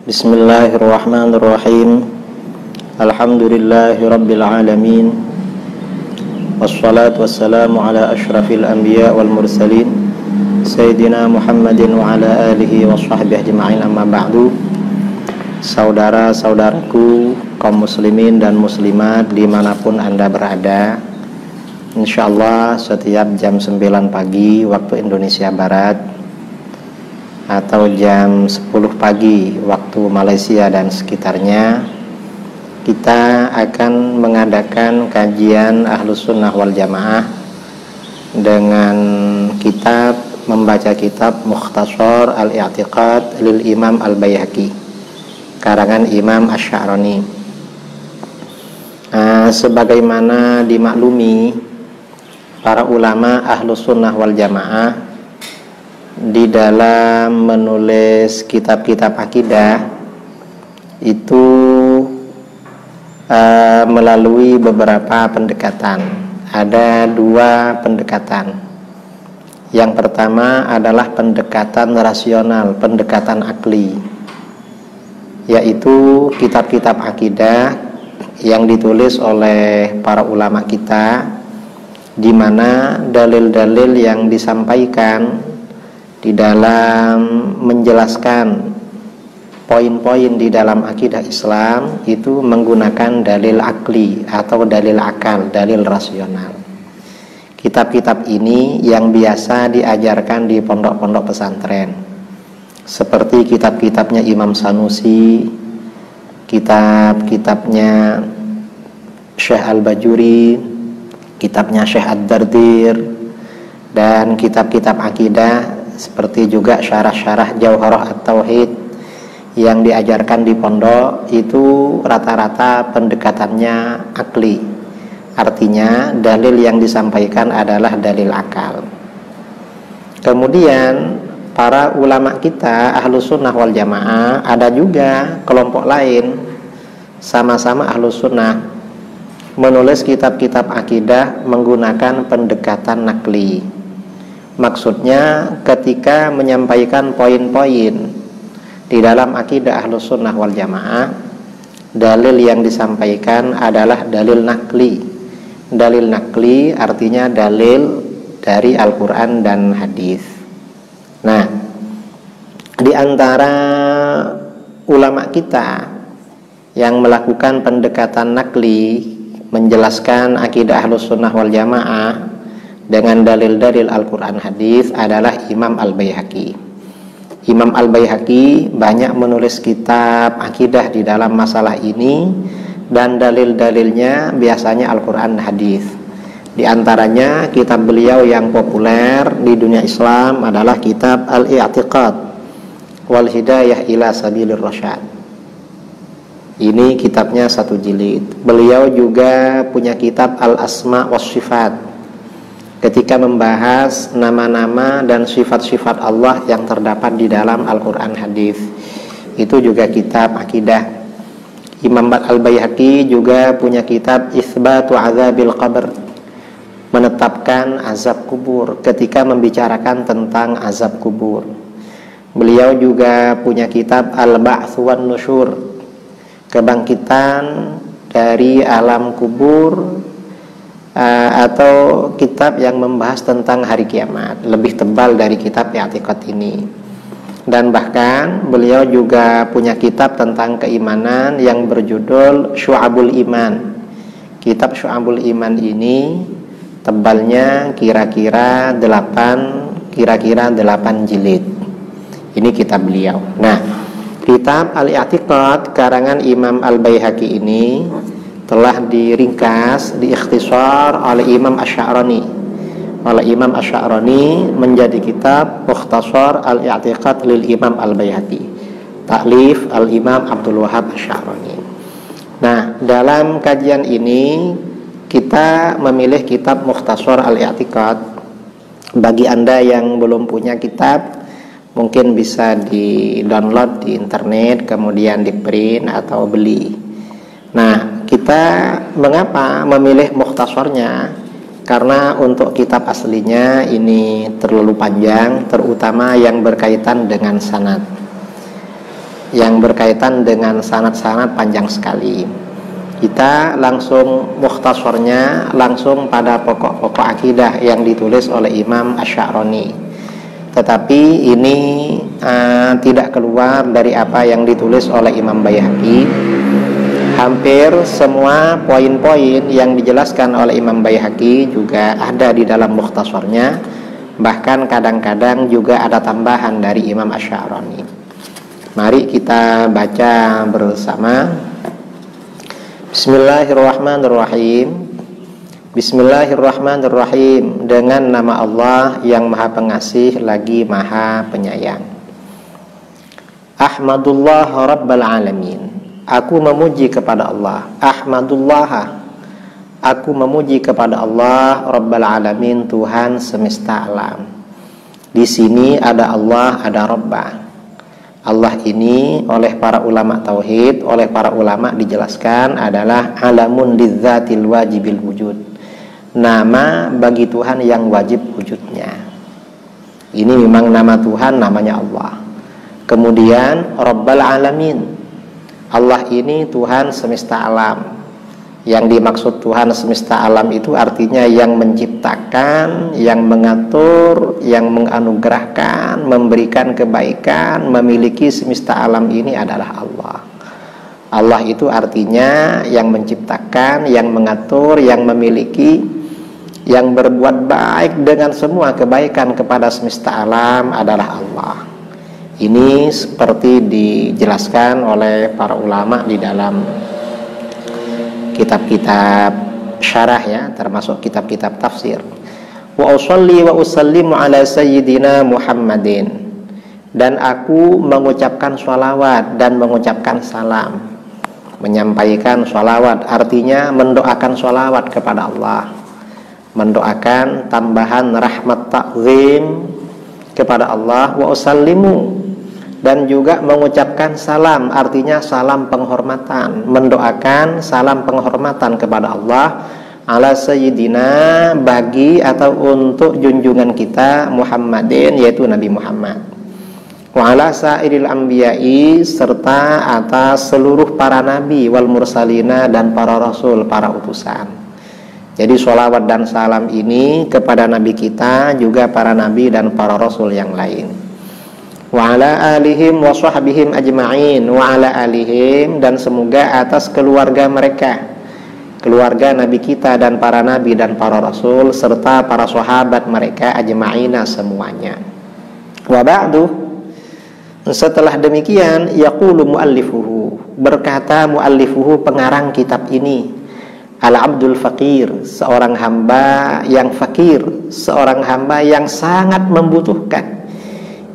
Bismillahirrahmanirrahim. Alhamdulillahi rabbil alamin. Wassalatu wassalamu ala asyrafil anbiya wal mursalin Sayyidina Muhammadin wa ala alihi wa sahbihi ajma'in, amma ba'du. Saudara-saudaraku kaum muslimin dan muslimat dimanapun Anda berada, insyaallah setiap jam 9 pagi waktu Indonesia Barat atau jam 10 pagi waktu Malaysia dan sekitarnya, kita akan mengadakan kajian Ahlus Sunnah wal Jamaah dengan membaca kitab Mukhtasar Al-I'tiqad lil Imam Al-Baihaqi karangan Imam Asy-Sya'rani. Sebagaimana dimaklumi, para ulama Ahlus Sunnah wal Jamaah di dalam menulis kitab-kitab akidah itu melalui beberapa pendekatan. Ada dua pendekatan. Yang pertama adalah pendekatan rasional, pendekatan akli, yaitu kitab-kitab akidah yang ditulis oleh para ulama kita, di mana dalil-dalil yang disampaikan di dalam menjelaskan poin-poin di dalam akidah Islam itu menggunakan dalil akli atau dalil akal, dalil rasional. Kitab-kitab ini yang biasa diajarkan di pondok-pondok pesantren, seperti kitab-kitabnya Imam Sanusi, kitab-kitabnya Syekh Al-Bajuri, kitabnya Syekh Ad-Dardir, dan kitab-kitab akidah seperti juga syarah-syarah Jauharah At-Tauhid yang diajarkan di pondok, itu rata-rata pendekatannya akli. Artinya dalil yang disampaikan adalah dalil akal. Kemudian para ulama kita Ahlus Sunnah wal Jamaah, ada juga kelompok lain sama-sama Ahlus Sunnah, menulis kitab-kitab akidah menggunakan pendekatan nakli. Maksudnya ketika menyampaikan poin-poin di dalam akidah Ahlus Sunnah wal Jamaah, dalil yang disampaikan adalah dalil nakli. Dalil nakli artinya dalil dari Al-Quran dan hadis. Nah, di antara ulama kita yang melakukan pendekatan nakli, menjelaskan akidah Ahlus Sunnah wal Jamaah dengan dalil-dalil Al-Quran hadis adalah Imam Al-Baihaqi. Imam Al-Baihaqi banyak menulis kitab akidah di dalam masalah ini, dan dalil-dalilnya biasanya Al-Quran hadis. Di antaranya kitab beliau yang populer di dunia Islam adalah kitab Al-I'tiqad wal Hidayah ila Sabilir Rasyad. Ini kitabnya 1 jilid. Beliau juga punya kitab Al-Asma was Sifat, ketika membahas nama-nama dan sifat-sifat Allah yang terdapat di dalam Al-Quran hadis. Itu juga kitab akidah. Imam Al-Baihaqi juga punya kitab Itsbatu Azabil Qabr, menetapkan azab kubur, ketika membicarakan tentang azab kubur. Beliau juga punya kitab Al-Ba'ts wan Nusyur, kebangkitan dari alam kubur, atau kitab yang membahas tentang hari kiamat, lebih tebal dari kitab I'tiqad ini. Dan bahkan beliau juga punya kitab tentang keimanan yang berjudul Syu'abul Iman. Kitab Syu'abul Iman ini tebalnya kira-kira 8 jilid. Ini kitab beliau. Nah, kitab Al-I'tiqad karangan Imam Al-Baihaqi ini telah diringkas, diikhtisar oleh Imam Asy-Sya'rani. Imam Asy-Sya'rani menjadi kitab Mukhtasar Al-I'tiqad lil Imam Al-Baihaqi, taklif Al-Imam Abdul Wahhab Asy-Sya'rani. Nah, dalam kajian ini kita memilih kitab Mukhtasar Al-I'tiqad. Bagi Anda yang belum punya kitab, mungkin bisa di-download di internet, kemudian di-print atau beli. Nah, kita mengapa memilih mukhtasarnya? Karena untuk kitab aslinya ini terlalu panjang, terutama yang berkaitan dengan sanad. yang berkaitan dengan sanad-sanad panjang sekali. Kita langsung mukhtasornya langsung pada pokok-pokok akidah yang ditulis oleh Imam Asy-Sya'rani. Tetapi ini tidak keluar dari apa yang ditulis oleh Imam Baihaqi. Hampir semua poin-poin yang dijelaskan oleh Imam Baihaqi juga ada di dalam mukhtasornya. Bahkan kadang-kadang juga ada tambahan dari Imam Asy-Sya'rani. Mari kita baca bersama. Bismillahirrahmanirrahim. Bismillahirrahmanirrahim. Dengan nama Allah yang Maha Pengasih lagi Maha Penyayang. Ahmadullah Rabbal Alamin. Aku memuji kepada Allah. Ahmadullah. Aku memuji kepada Allah Rabbal Alamin, Tuhan semesta alam. Di sini ada Allah, ada Rabbah. Allah ini oleh para ulama tauhid, oleh para ulama dijelaskan adalah alamun lidzatil wajibil wujud. Nama bagi Tuhan yang wajib wujudnya. Ini memang nama Tuhan, namanya Allah. Kemudian Rabbal Alamin. Allah ini Tuhan semesta alam. Yang dimaksud Tuhan semesta alam itu artinya yang menciptakan, yang mengatur, yang menganugerahkan, memberikan kebaikan, memiliki semesta alam ini adalah Allah. Allah itu artinya yang menciptakan, yang mengatur, yang memiliki, yang berbuat baik dengan semua kebaikan kepada semesta alam adalah Allah. Ini seperti dijelaskan oleh para ulama di dalam kitab-kitab syarah ya, termasuk kitab-kitab tafsir. Wa usolli wa usallimu ala sayyidina Muhammadin. Dan aku mengucapkan sholawat dan mengucapkan salam. Menyampaikan sholawat artinya mendoakan sholawat kepada Allah, mendoakan tambahan rahmat ta'zim kepada Allah. Wa usallimu, dan juga mengucapkan salam artinya salam penghormatan, mendoakan salam penghormatan kepada Allah ala sayyidina, bagi atau untuk junjungan kita Muhammadin, yaitu Nabi Muhammad, wa ala sairil anbiya'i, serta atas seluruh para nabi, wal mursalina, dan para rasul, para utusan. Jadi sholawat dan salam ini kepada nabi kita, juga para nabi dan para rasul yang lain. Wa ala alihim wa sahbihim ajma'in. Wa ala alihim, dan semoga atas keluarga mereka, keluarga nabi kita dan para nabi dan para rasul, serta para sahabat mereka ajma'ina semuanya. Wa ba'du, setelah demikian, yaqulu muallifuhu, berkata muallifuhu pengarang kitab ini, al-abdul faqir, seorang hamba yang fakir, seorang hamba yang sangat membutuhkan,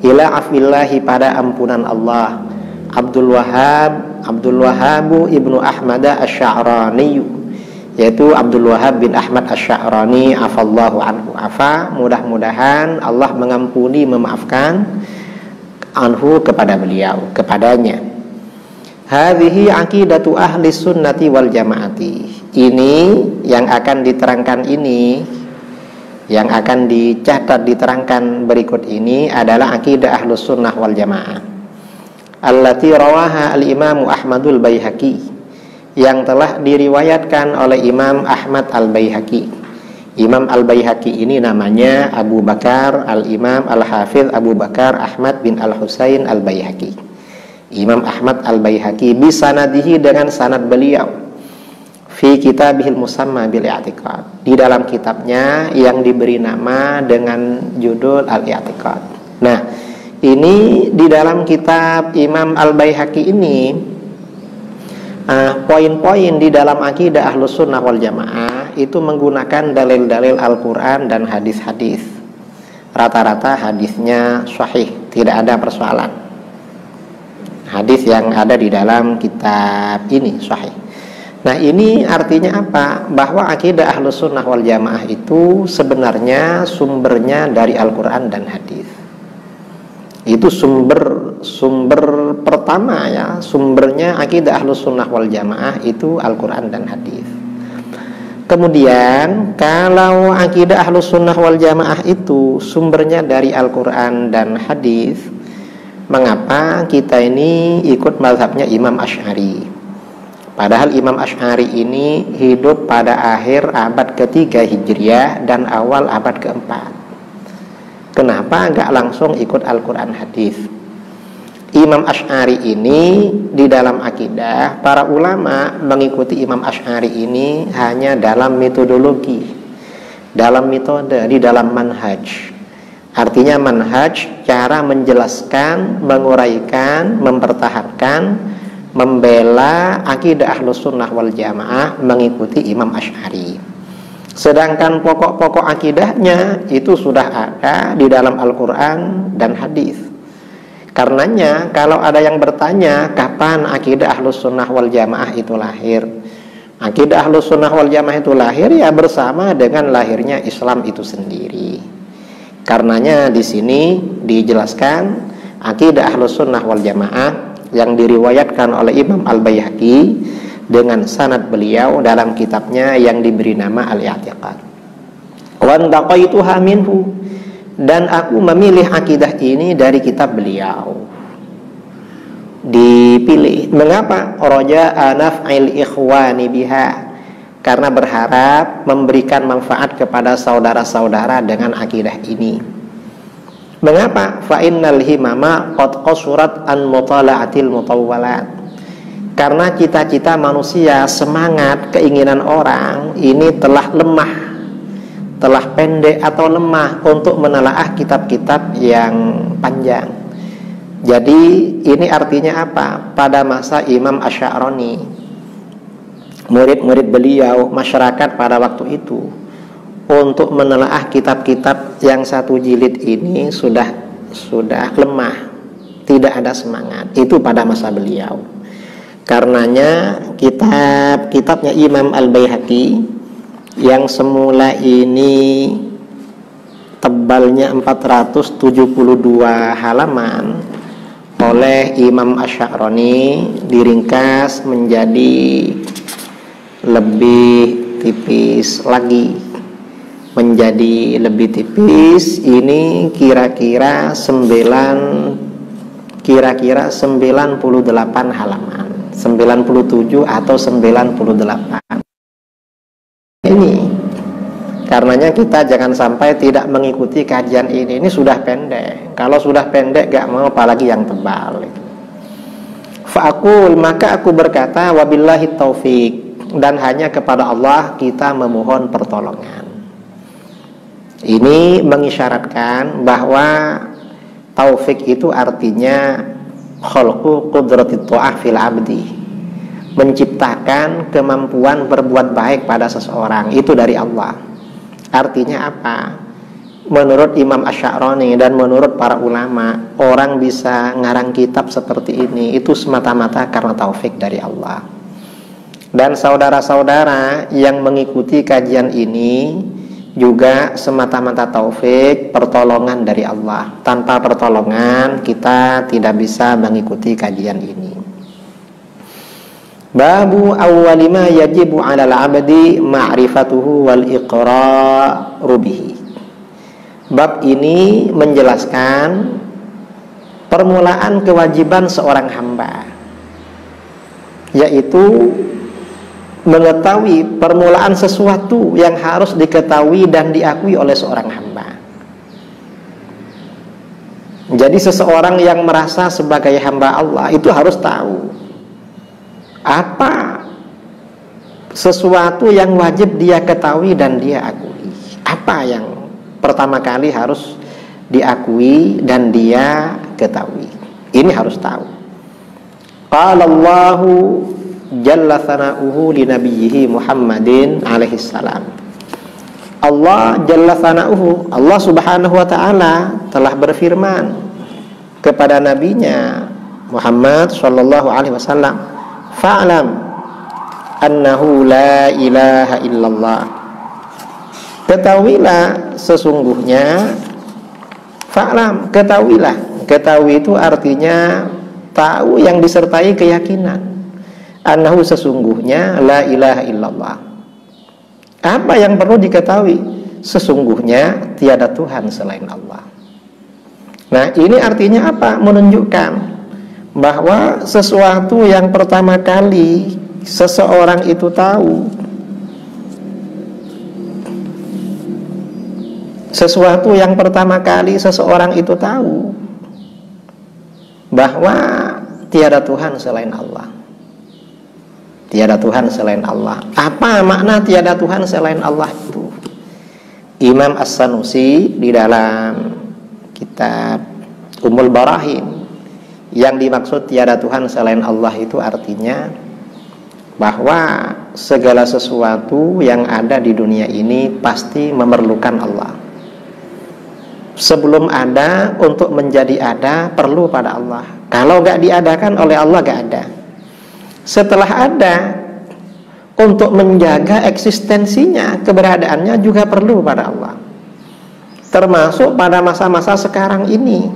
ila afillahi, pada ampunan Allah. Abdul Wahhab ibnu Ahmad Asy-Sya'rani, yaitu Abdul Wahhab bin Ahmad Asy-Sya'rani, afallahu anhu, mudah-mudahan Allah mengampuni, memaafkan, anhu, kepada beliau, kepadanya. Hadhihi aqidatu ahli sunnati wal jamaati. Ini yang akan diterangkan ini, yang akan dicatat diterangkan berikut ini adalah akidah ahlus sunnah wal jamaah allati rawaha al-imamu Ahmadul Baihaqi, yang telah diriwayatkan oleh Imam Ahmad al-Baihaqi. Imam al-Baihaqi ini namanya Abu Bakar al-Imam al-Hafidh Abu Bakar Ahmad bin al-Husain al-Baihaqi. Imam Ahmad al-Baihaqi bisanadihi, dengan sanad beliau, fi kitabihil musamma bil i'tiqad, di dalam kitabnya yang diberi nama dengan judul Al-I'tiqad. Nah, ini di dalam kitab Imam Al-Baihaqi ini, poin-poin di dalam akidah Ahlus Sunnah wal Jamaah itu menggunakan dalil-dalil Al-Quran dan hadis-hadis. Rata-rata hadisnya sahih, tidak ada persoalan. Hadis yang ada di dalam kitab ini sahih. Nah, ini artinya apa? Bahwa akidah Ahlus Sunnah wal Jamaah itu sebenarnya sumbernya dari Al-Quran dan hadis. Itu sumber pertama ya, sumbernya akidah Ahlus Sunnah wal Jamaah itu Al-Quran dan hadis. Kemudian kalau akidah Ahlus Sunnah wal Jamaah itu sumbernya dari Al-Quran dan hadis, mengapa kita ini ikut mazhabnya Imam Asy'ari. Padahal Imam Asy'ari ini hidup pada akhir abad ke-3 Hijriah dan awal abad ke-4. Kenapa nggak langsung ikut Al-Quran hadis? Imam Asy'ari ini di dalam akidah, para ulama mengikuti Imam Asy'ari ini hanya dalam metodologi, dalam metode, di dalam manhaj. Artinya manhaj, cara menjelaskan, menguraikan, mempertahankan, membela akidah Ahlus Sunnah wal Jamaah mengikuti Imam Asy'ari. Sedangkan pokok-pokok akidahnya itu sudah ada di dalam Al-Quran dan hadis. Karenanya kalau ada yang bertanya kapan akidah Ahlus Sunnah wal Jamaah itu lahir, akidah Ahlus Sunnah wal Jamaah itu lahir ya bersama dengan lahirnya Islam itu sendiri. Karenanya di sini dijelaskan akidah Ahlus Sunnah wal Jamaah yang diriwayatkan oleh Imam Al-Baihaqi dengan sanad beliau dalam kitabnya yang diberi nama Al-I'tiqad. Wa antaqaituha minhu, dan aku memilih akidah ini dari kitab beliau. Dipilih. Mengapa? Raja'a naf'il ikhwani biha, karena berharap memberikan manfaat kepada saudara-saudara dengan akidah ini. Mengapa? Fa innal himama qad qasurat an mutala'atil mutawwalat, karena cita-cita manusia, semangat, keinginan orang ini telah lemah, telah pendek atau lemah untuk menelaah kitab-kitab yang panjang. Jadi ini artinya apa? Pada masa Imam Asy'arani, murid-murid beliau, masyarakat pada waktu itu, untuk menelaah kitab-kitab yang satu jilid ini sudah lemah, tidak ada semangat. Itu pada masa beliau. Karenanya kitabnya Imam Al-Baihaqi yang semula ini tebalnya 472 halaman oleh Imam Asy'arani diringkas menjadi lebih tipis lagi, menjadi lebih tipis. Ini kira-kira 98 halaman, 97 atau 98. Ini karenanya kita jangan sampai tidak mengikuti kajian ini. Ini sudah pendek. Kalau sudah pendek gak mau apalagi yang tebal. Fa'akul, maka aku berkata wabillahi taufik, dan hanya kepada Allah kita memohon pertolongan. Ini mengisyaratkan bahwa taufik itu artinya khalqu qudratit ta'ah fil abdi, menciptakan kemampuan berbuat baik pada seseorang, itu dari Allah. Artinya apa? Menurut Imam Asy'arani dan menurut para ulama, orang bisa ngarang kitab seperti ini itu semata-mata karena taufik dari Allah. Dan saudara-saudara yang mengikuti kajian ini juga semata-mata taufik, pertolongan dari Allah. Tanpa pertolongan kita tidak bisa mengikuti kajian ini. Babu awwali ma yajibu 'alal 'abdi ma'rifatuhu wal iqraru bihi. Bab ini menjelaskan permulaan kewajiban seorang hamba, yaitu mengetahui permulaan sesuatu yang harus diketahui dan diakui oleh seorang hamba. Jadi seseorang yang merasa sebagai hamba Allah itu harus tahu apa sesuatu yang wajib dia ketahui dan dia akui. Apa yang pertama kali harus diakui dan dia ketahui. Ini harus tahu. Qala Allahu jalla thana'uhu li nabiyhi Muhammadin alaihi salam. Allah jalla thana'uhu, Allah subhanahu wa ta'ala telah berfirman kepada nabinya Muhammad sallallahu alaihi wasallam, fa'lam annahu la ilaha illallah. Ketahuilah sesungguhnya, fa'lam, ketahuilah. Ketahui itu artinya tahu yang disertai keyakinan. Annahu sesungguhnya la ilaha illallah. Apa yang perlu diketahui? Sesungguhnya tiada Tuhan selain Allah. Nah, ini artinya apa? Menunjukkan bahwa sesuatu yang pertama kali seseorang itu tahu, sesuatu yang pertama kali seseorang itu tahu bahwa tiada Tuhan selain Allah. Tiada Tuhan selain Allah. Apa makna tiada Tuhan selain Allah itu? Imam As-Sanusi di dalam kitab Ummul Barahin, yang dimaksud tiada Tuhan selain Allah itu artinya bahwa segala sesuatu yang ada di dunia ini pasti memerlukan Allah. Sebelum ada, untuk menjadi ada perlu pada Allah. Kalau gak diadakan oleh Allah, gak ada. Setelah ada, untuk menjaga eksistensinya, keberadaannya juga perlu pada Allah. Termasuk pada masa-masa sekarang ini,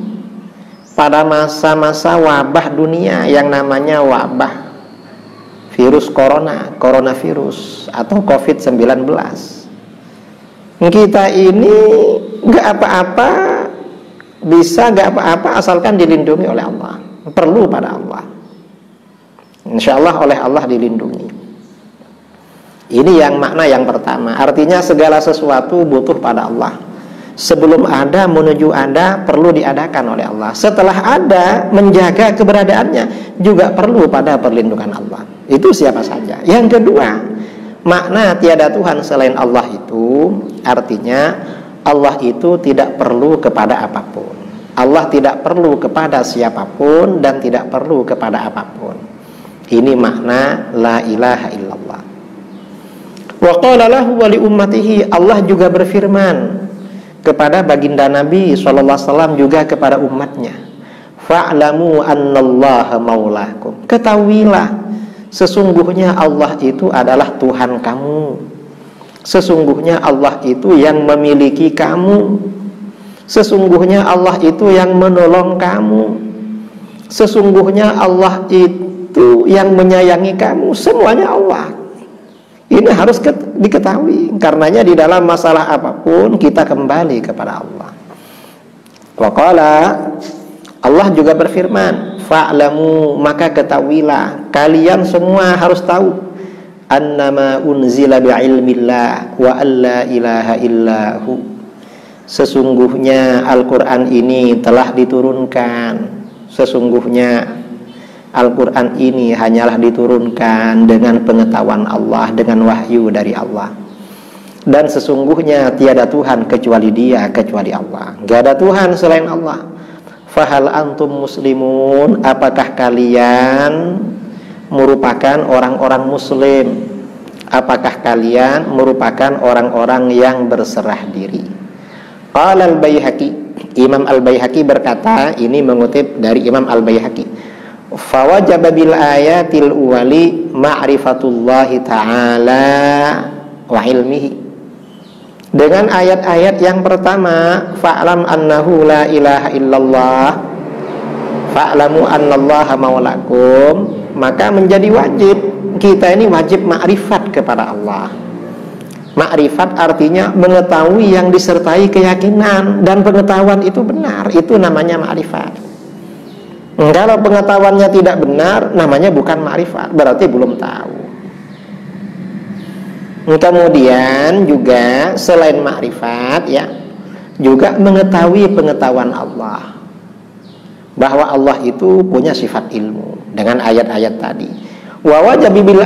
pada masa-masa wabah dunia yang namanya wabah virus corona, coronavirus atau COVID-19. Kita ini gak apa-apa, bisa gak apa-apa asalkan dilindungi oleh Allah. Perlu pada Allah. Insya Allah oleh Allah dilindungi. Ini yang makna yang pertama. Artinya segala sesuatu butuh pada Allah. Sebelum ada, menuju ada, perlu diadakan oleh Allah. Setelah ada, menjaga keberadaannya juga perlu pada perlindungan Allah. Itu siapa saja. Yang kedua, makna tiada Tuhan selain Allah itu artinya Allah itu tidak perlu kepada apapun. Allah tidak perlu kepada siapapun dan tidak perlu kepada apapun. Ini makna la ilaha illallah. Wa qala lahu wa li ummatihi, Allah juga berfirman kepada baginda Nabi SAW juga kepada umatnya, fa'lamu annallaha maulakum, ketahuilah sesungguhnya Allah itu adalah Tuhan kamu. Sesungguhnya Allah itu yang memiliki kamu. Sesungguhnya Allah itu yang menolong kamu. Sesungguhnya Allah itu yang menyayangi kamu. Semuanya Allah. Ini harus diketahui. Karenanya di dalam masalah apapun kita kembali kepada Allah. Wa qala, Allah juga berfirman, fa'lamu, maka ketahuilah, kalian semua harus tahu, annama unzila bi'ilmillah wa alla ilaha illahu, sesungguhnya Al-Quran ini telah diturunkan, sesungguhnya Al-Quran ini hanyalah diturunkan dengan pengetahuan Allah, dengan wahyu dari Allah. Dan sesungguhnya tiada Tuhan kecuali Dia, kecuali Allah. Gak ada Tuhan selain Allah. Fahal antum muslimun, apakah kalian merupakan orang-orang muslim? Apakah kalian merupakan orang-orang yang berserah diri? Qala al-Baihaqi, Imam al-Baihaqi berkata, ini mengutip dari Imam al-Baihaqi, fawajaba bil ayatil uwali ma'rifatullahi ta'ala wa ilmihi. Dengan ayat-ayat yang pertama, fa'lam annahu la ilaha illallah, fa'lamu annallaha maulakum, maka menjadi wajib, kita ini wajib ma'rifat kepada Allah. Ma'rifat artinya mengetahui yang disertai keyakinan, dan pengetahuan itu benar, itu namanya ma'rifat. Kalau pengetahuannya tidak benar, namanya bukan ma'rifat, berarti belum tahu. Kemudian juga selain ma'rifat, ya, juga mengetahui pengetahuan Allah, bahwa Allah itu punya sifat ilmu dengan ayat-ayat tadi. Wa wajabi bil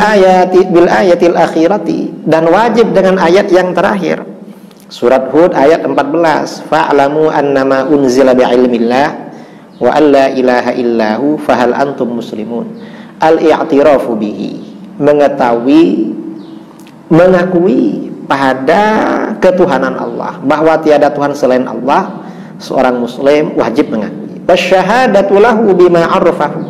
ayatil akhirati, dan wajib dengan ayat yang terakhir, surat Hud ayat 14, fa'lamu annama unzila bi'ilmillah wa alla ilaha illahu fahal antum muslimun. Al-i'tirafu bihi, mengakui pada ketuhanan Allah, bahwa tiada Tuhan selain Allah. Seorang muslim wajib mengakui. Wasyahadatu lahu bima arrafahu,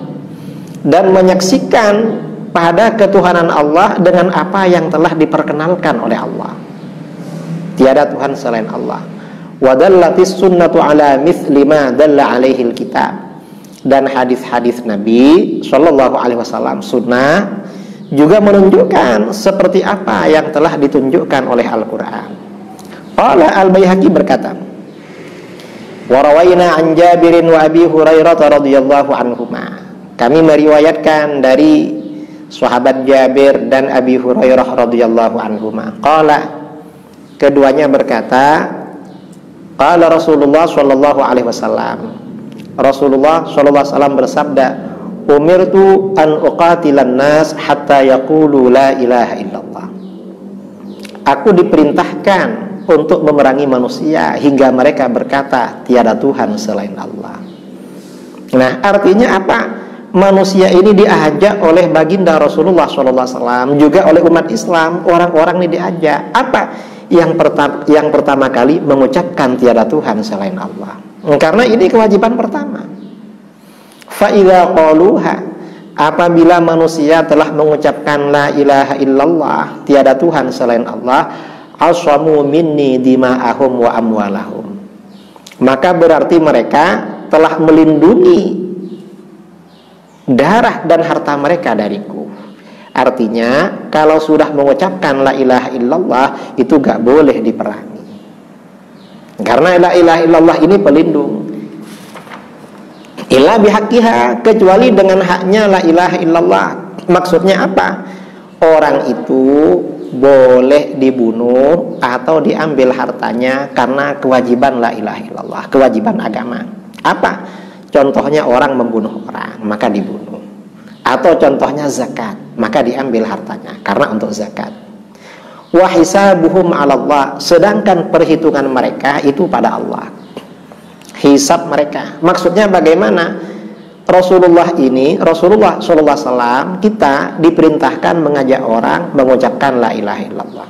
dan menyaksikan pada ketuhanan Allah dengan apa yang telah diperkenalkan oleh Allah. Tiada Tuhan selain Allah. Wa dallatis sunnatu ala mithli ma dalla alaihil kitab, dan hadis-hadis Nabi sallallahu alaihi wasallam, sunnah, juga menunjukkan seperti apa yang telah ditunjukkan oleh Al-Quran. Qala al-Baihaqi berkata, Wa rawaina an Jabirin wa Abi Hurairah radhiyallahu anhuma. Kami meriwayatkan dari sahabat Jabir dan Abi Hurairah radhiyallahu anhuma. Qala, keduanya berkata, qala Rasulullah sallallahu alaihi wasallam. Rasulullah sallallahu alaihi wasallam bersabda, umirtu an uqatilan nas hatta yaqulu la ilaha illallah. Aku diperintahkan untuk memerangi manusia hingga mereka berkata tiada Tuhan selain Allah. Nah, artinya apa? Manusia ini diajak oleh baginda Rasulullah SAW, juga oleh umat Islam, orang-orang ini diajak apa? Yang pertama kali mengucapkan tiada Tuhan selain Allah. Karena ini kewajiban pertama. Fa idza qaluha, apabila manusia telah mengucapkan la ilaha illallah, tiada Tuhan selain Allah, aswamu minni dima'ahum wa amwalahum, maka berarti mereka telah melindungi darah dan harta mereka dariku. Artinya kalau sudah mengucapkan la ilaha illallah itu gak boleh diperangi, karena la ilaha illallah ini pelindung. Illa bihaqqiha, kecuali dengan haknya la ilaha illallah. Maksudnya apa? Orang itu boleh dibunuh atau diambil hartanya karena kewajiban la ilaha illallah, kewajiban agama. Apa? Contohnya orang membunuh orang, maka dibunuh. Atau contohnya zakat, maka diambil hartanya karena untuk zakat. Wa hisabuhum 'ala Allah, sedangkan perhitungan mereka itu pada Allah. Hisab mereka. Maksudnya bagaimana? Rasulullah sallallahu alaihi wasallam, kita diperintahkan mengajak orang mengucapkan la ilaha illallah.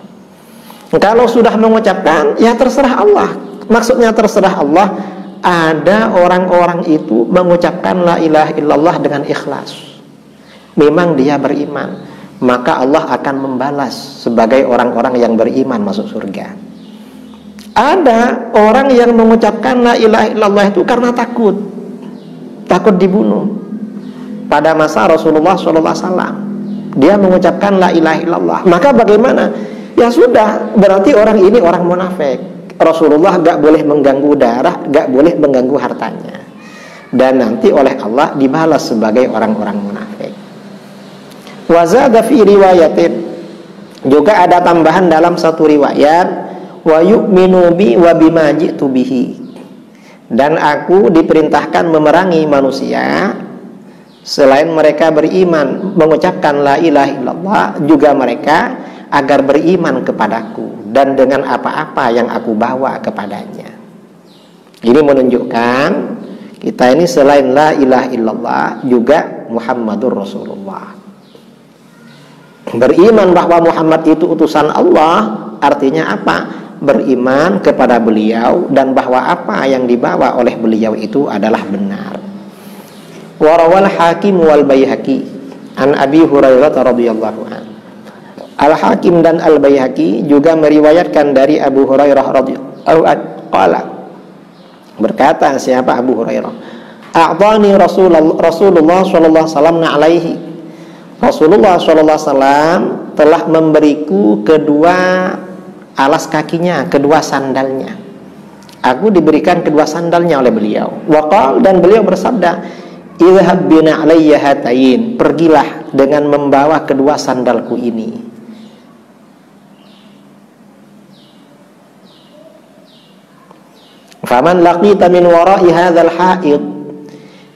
Kalau sudah mengucapkan, ya terserah Allah. Maksudnya terserah Allah, ada orang-orang itu mengucapkan la ilaha illallah dengan ikhlas. Memang dia beriman, maka Allah akan membalas sebagai orang-orang yang beriman masuk surga. Ada orang yang mengucapkan la ilaha illallah itu karena takut dibunuh. Pada masa Rasulullah SAW, dia mengucapkan la ilaha illallah. Maka bagaimana? Ya sudah, berarti orang ini orang munafik. Rasulullah gak boleh mengganggu darah, gak boleh mengganggu hartanya, dan nanti oleh Allah dibalas sebagai orang-orang munafik. Wa zada fi riwayatin, juga ada tambahan dalam satu riwayat, wa yu'minu bi wa bima ji'tu bihi, dan aku diperintahkan memerangi manusia selain mereka beriman mengucapkan la ilaha illallah, juga mereka agar beriman kepadaku dan dengan apa-apa yang aku bawa kepadanya. Ini menunjukkan kita ini selain la ilaha illallah juga Muhammadur Rasulullah. Beriman bahwa Muhammad itu utusan Allah, artinya apa? Beriman kepada beliau dan bahwa apa yang dibawa oleh beliau itu adalah benar. Warawal Hakim wal Baihaqi an Abi Hurairah radhiyallahu anhu. Al-Hakim dan Al-Baihaqi juga meriwayatkan dari Abu Hurairah radhiyallahu anhu qala, berkata siapa Abu Hurairah, a'tani Rasulullah sallallahu alaihi wasallam alaihi, Rasulullah sallallahu alaihi wasallam telah memberiku kedua alas kakinya, kedua sandalnya. Aku diberikan kedua sandalnya oleh beliau. Waqal, dan beliau bersabda, idhhab bina alayya hatain, pergilah dengan membawa kedua sandalku ini. Faman laqita min wara'i hadzal ha'id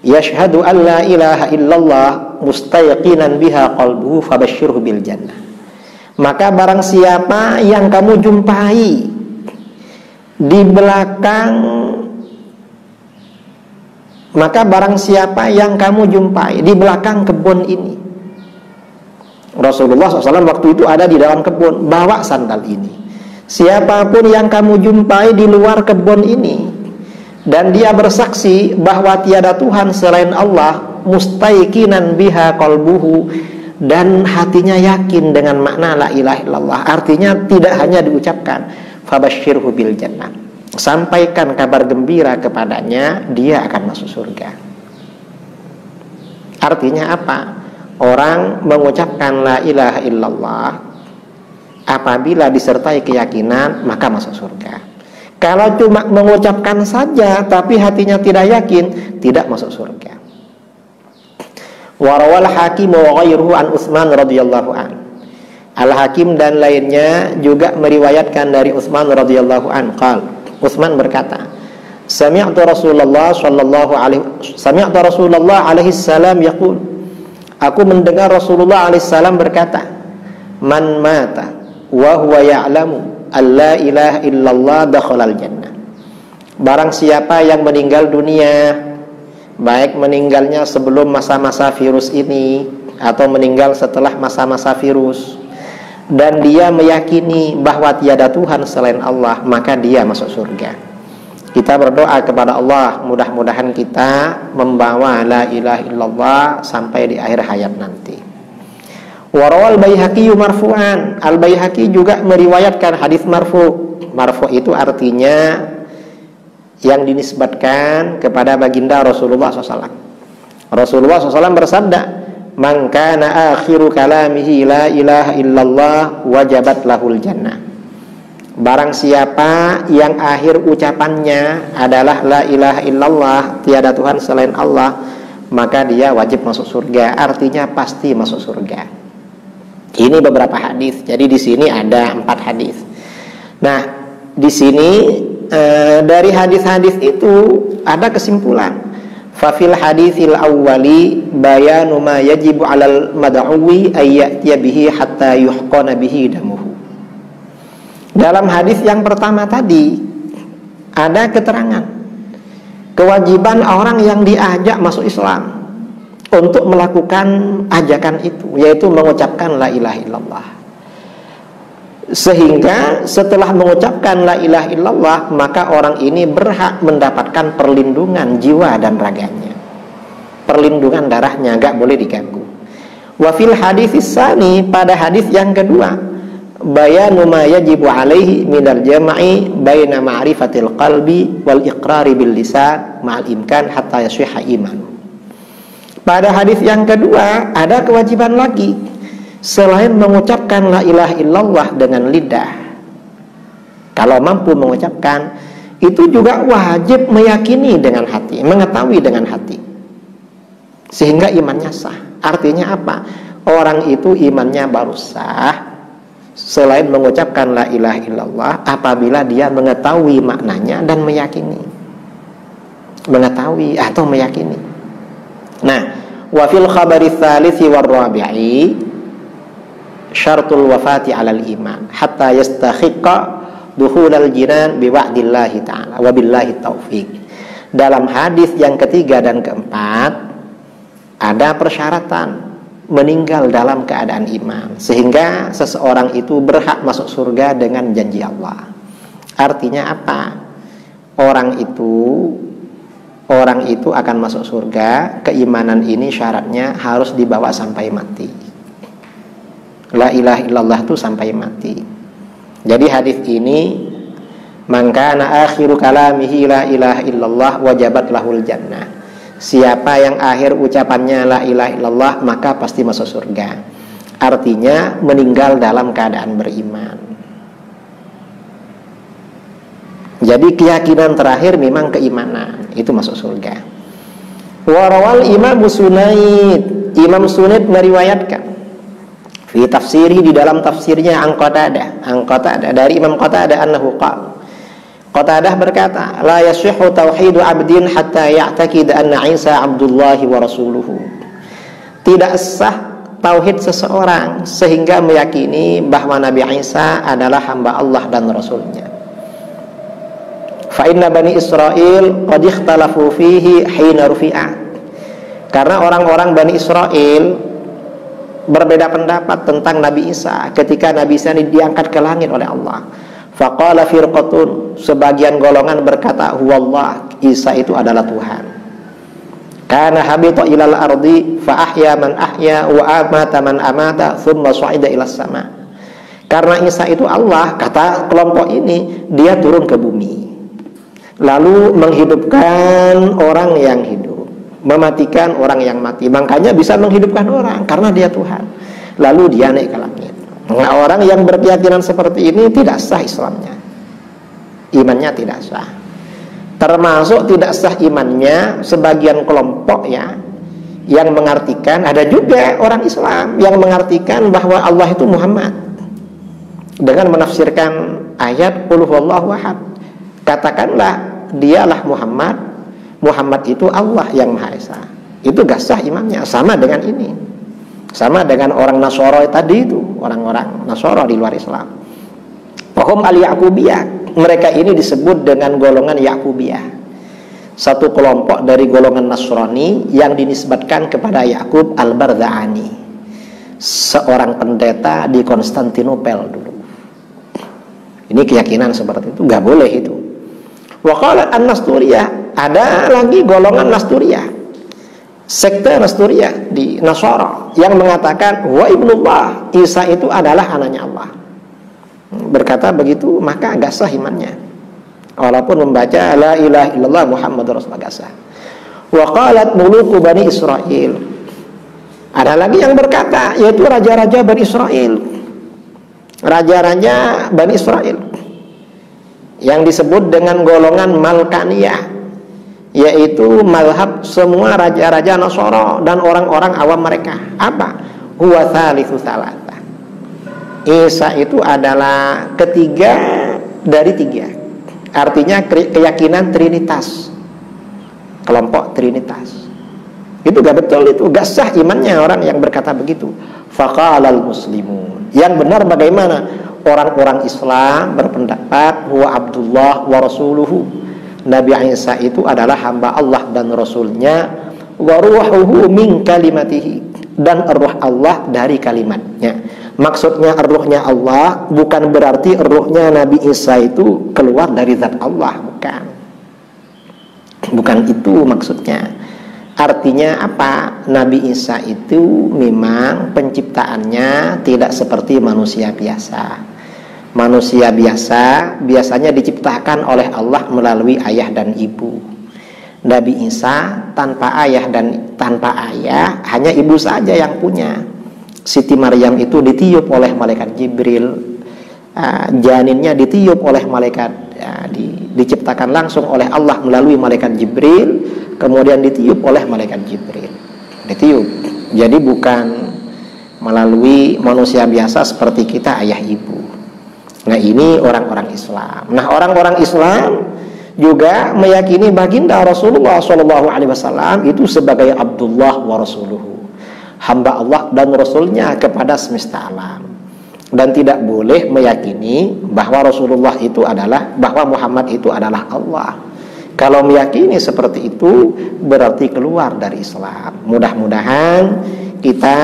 yashhadu an la ilaha illallah mustayqinan biha qalbuhu fabashshirhu bil jannah. Maka barang siapa yang kamu jumpai di belakang, maka barang siapa yang kamu jumpai di belakang kebun ini, Rasulullah SAW waktu itu ada di dalam kebun, bawa sandal ini. Siapapun yang kamu jumpai di luar kebun ini dan dia bersaksi bahwa tiada Tuhan selain Allah, mustaiqinan biha qalbuhu, dan hatinya yakin dengan makna la ilaha illallah, artinya tidak hanya diucapkan, fabashshirhu bil jannah, sampaikan kabar gembira kepadanya, dia akan masuk surga. Artinya apa? Orang mengucapkan la ilaha illallah apabila disertai keyakinan maka masuk surga. Kalau cuma mengucapkan saja tapi hatinya tidak yakin, tidak masuk surga. Warawal Hakim wa ghairuhu an Utsman radhiyallahu an. Al-Hakim dan lainnya juga meriwayatkan dari Utsman radhiyallahu an qala, Utsman berkata, Sami'tu Rasulullah alaihi salam yaqul, aku mendengar Rasulullah alaihi salam berkata, man mata wa huwa ya'lamu alla ilaha illallah dakhalal jannah. Barang siapa yang meninggal dunia, baik meninggalnya sebelum masa-masa virus ini atau meninggal setelah masa-masa virus, dan dia meyakini bahwa tiada Tuhan selain Allah, maka dia masuk surga. Kita berdoa kepada Allah, mudah-mudahan kita membawa la ilaha illallah sampai di akhir hayat nanti. Warawal Baihaqi marfu'an. Al-Baihaqi juga meriwayatkan hadis marfu'. Marfu' itu artinya yang dinisbatkan kepada baginda Rasulullah SAW. Rasulullah SAW bersabda, man kana akhiru kalamihi la ilaha illallah wajabat lahul jannah. Barang siapa yang akhir ucapannya adalah la ilaha illallah, tiada Tuhan selain Allah, maka dia wajib masuk surga. Artinya pasti masuk surga. Ini beberapa hadis. Jadi di sini ada 4 hadis. Nah, di sini dari hadis-hadis itu ada kesimpulan. Fafil haditsil awwali bayanu ma yajibu 'alal mad'uwi ay ya'tiya bihi hatta yuhqana bihi damuhu. Dalam hadis yang pertama tadi ada keterangan kewajiban orang yang diajak masuk Islam untuk melakukan ajakan itu, yaitu mengucapkan la ilaha illallah. Sehingga setelah mengucapkan la ilaha illallah, maka orang ini berhak mendapatkan perlindungan jiwa dan raganya, perlindungan darahnya, gak boleh diganggu. Wa fil hadits tsani, pada hadis yang kedua, bayanu ma yajibu alaihi minal jama'i baina ma'rifatil qalbi wal iqrari bil lisan ma'al imkan hatta yasihha iman. Pada hadis yang kedua ada kewajiban lagi selain mengucapkan la ilaha illallah dengan lidah. Kalau mampu mengucapkan, itu juga wajib meyakini dengan hati, mengetahui dengan hati, sehingga imannya sah. Artinya apa? Orang itu imannya baru sah selain mengucapkan la ilaha illallah apabila dia mengetahui maknanya dan meyakini. Mengetahui atau meyakini. Nah, wa fil khabari tsalits war rabi'i syartul wafati 'alal iman hatta yastakhiqqa dukhulal jinan bi wa'dillahi ta'ala wa billahi taufiq. Dalam hadis yang ketiga dan keempat ada persyaratan meninggal dalam keadaan iman, sehingga seseorang itu berhak masuk surga dengan janji Allah. Artinya apa? Orang itu akan masuk surga. Keimanan ini syaratnya harus dibawa sampai mati. La ilaha illallah itu sampai mati. Jadi hadis ini, man kana akhiru kalamihi la ilaha illallah wajabat lahul jannah. Siapa yang akhir ucapannya la ilaha illallah, maka pasti masuk surga. Artinya meninggal dalam keadaan beriman. Jadi keyakinan terakhir memang keimanan, itu masuk surga. Warawal Imam Sunaid, Imam Sunaid meriwayatkan fi tafsiri, di dalam tafsirnya an Qatadah dari Imam Qatadah annahu qala, Qatadah berkata, la yasihhu tauhidu abdin hatta ya'taqid anna Isa abdullahi wa rasuluhu. Tidak sah tauhid seseorang sehingga meyakini bahwa Nabi Isa adalah hamba Allah dan Rasulnya. Fa inna bani Israil qad ikhtalafu fihi hina rufi'a. Karena orang-orang Bani Israel berbeda pendapat tentang Nabi Isa ketika Nabi Isa diangkat ke langit oleh Allah. Faqala firqatun, sebagian golongan berkata, huwallah, Isa itu adalah Tuhan. Kana habita ilal ardi fa ahya man ahya wa amata man amata thumma su'ida ilas sama. Karena Isa itu Allah, kata kelompok ini, dia turun ke bumi, lalu menghidupkan orang yang hidup, mematikan orang yang mati. Makanya bisa menghidupkan orang karena dia Tuhan. Lalu dia naik ke langit. Nah, orang yang berkeyakinan seperti ini tidak sah Islamnya. imannya tidak sah. Termasuk tidak sah imannya sebagian kelompok ya, yang mengartikan, ada juga orang Islam yang mengartikan bahwa Allah itu Muhammad dengan menafsirkan ayat qul huwallahu ahad. Katakanlah dialah Muhammad, Muhammad itu Allah yang Maha Esa. Itu gak sah imannya. Sama dengan ini, sama dengan orang Nasoro tadi itu, orang-orang Nasoro di luar Islam. Wahum al-Ya'qubiyah, mereka ini disebut dengan golongan Ya'qubiyah, satu kelompok dari golongan Nasrani yang dinisbatkan kepada Ya'qub al-Barda'ani, seorang pendeta di Konstantinopel dulu. Ini keyakinan seperti itu, gak boleh itu. Wa qalat an-Nasturiyah, ada lagi golongan Nasturiyah, sekte Nasturiyah di Nasara yang mengatakan wa ibnullah, Isa itu adalah anaknya Allah. Berkata begitu maka agak sah imannya, walaupun membaca la ilaha illallah Muhammadur Rasulullah agak sah. Wa qalat muluku Bani Israil, ada lagi yang berkata, yaitu raja-raja Bani Israil, raja-raja Bani Israil yang disebut dengan golongan Malkaniyah, yaitu mazhab semua raja-raja Nasara dan orang-orang awam mereka. Apa? Huwa thalithu thalatha, Isa itu adalah ketiga dari tiga. Artinya keyakinan Trinitas, kelompok Trinitas. Itu gak betul, itu gak sah imannya orang yang berkata begitu. Faqalal muslimun, yang benar bagaimana? Orang-orang Islam berpendapat huwa Abdullah wa rasuluhu, Nabi Isa itu adalah hamba Allah dan Rasulnya, wa ruhuhu min kalimatihi, dan ruh Allah dari kalimatnya. Maksudnya ruhnya Allah bukan berarti ruhnya Nabi Isa itu keluar dari zat Allah, bukan. Bukan itu maksudnya. Artinya apa? Nabi Isa itu memang penciptaannya tidak seperti manusia biasa. Manusia biasa biasanya diciptakan oleh Allah melalui ayah dan ibu. Nabi Isa tanpa ayah dan tanpa ayah, hanya ibu saja yang punya. Siti Maryam itu ditiup oleh malaikat Jibril, janinnya ditiup oleh malaikat, diciptakan langsung oleh Allah melalui malaikat Jibril, kemudian ditiup oleh malaikat Jibril, ditiup. Jadi bukan melalui manusia biasa seperti kita ayah ibu. Nah ini orang-orang Islam. Nah orang-orang Islam juga meyakini baginda Rasulullah SAW itu sebagai Abdullah wa Rasuluhu, hamba Allah dan Rasulnya kepada semesta alam. Dan tidak boleh meyakini bahwa Rasulullah itu adalah, bahwa Muhammad itu adalah Allah. Kalau meyakini seperti itu berarti keluar dari Islam. Mudah-mudahan kita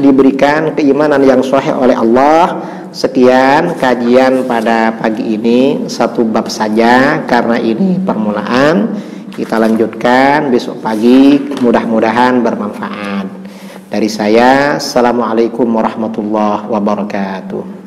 diberikan keimanan yang sahih oleh Allah. Sekian kajian pada pagi ini, satu bab saja karena ini permulaan. Kita lanjutkan besok pagi, mudah-mudahan bermanfaat. Dari saya, assalamualaikum warahmatullahi wabarakatuh.